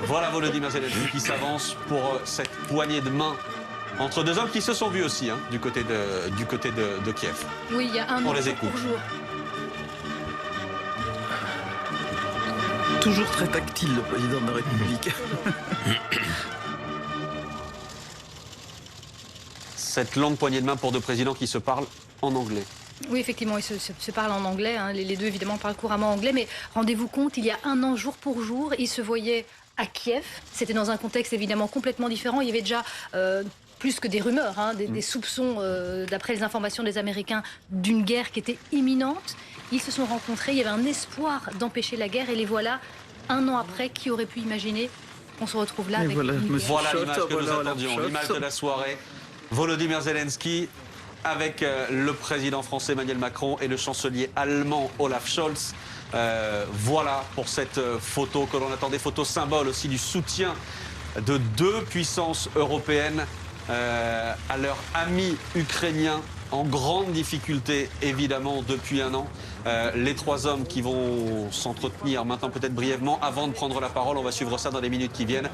Voilà Volodymyr Zelensky qui s'avance pour cette poignée de main entre deux hommes qui se sont vus aussi du côté de Kiev. Oui, il y a un an jour pour jour. Toujours très tactile, le président de la République. Cette longue poignée de main pour deux présidents qui se parlent en anglais. Oui, effectivement, ils se parlent en anglais. Les deux, évidemment, parlent couramment anglais. Mais rendez-vous compte, il y a un an, jour pour jour, ils se voyaient à Kiev. C'était dans un contexte, évidemment, complètement différent. Il y avait déjà plus que des rumeurs, des soupçons, d'après les informations des Américains, d'une guerre qui était imminente. Ils se sont rencontrés. Il y avait un espoir d'empêcher la guerre. Et les voilà, un an après, qui aurait pu imaginer qu'on se retrouve là avec une guerre. Voilà l'image que nous attendions, l'image de la soirée. Volodymyr Zelensky avec le président français Emmanuel Macron et le chancelier allemand Olaf Scholz. Voilà pour cette photo que l'on attendait, photo symbole aussi du soutien de deux puissances européennes à leurs amis ukrainiens en grande difficulté évidemment depuis un an. Les trois hommes qui vont s'entretenir maintenant peut-être brièvement avant de prendre la parole. On va suivre ça dans les minutes qui viennent.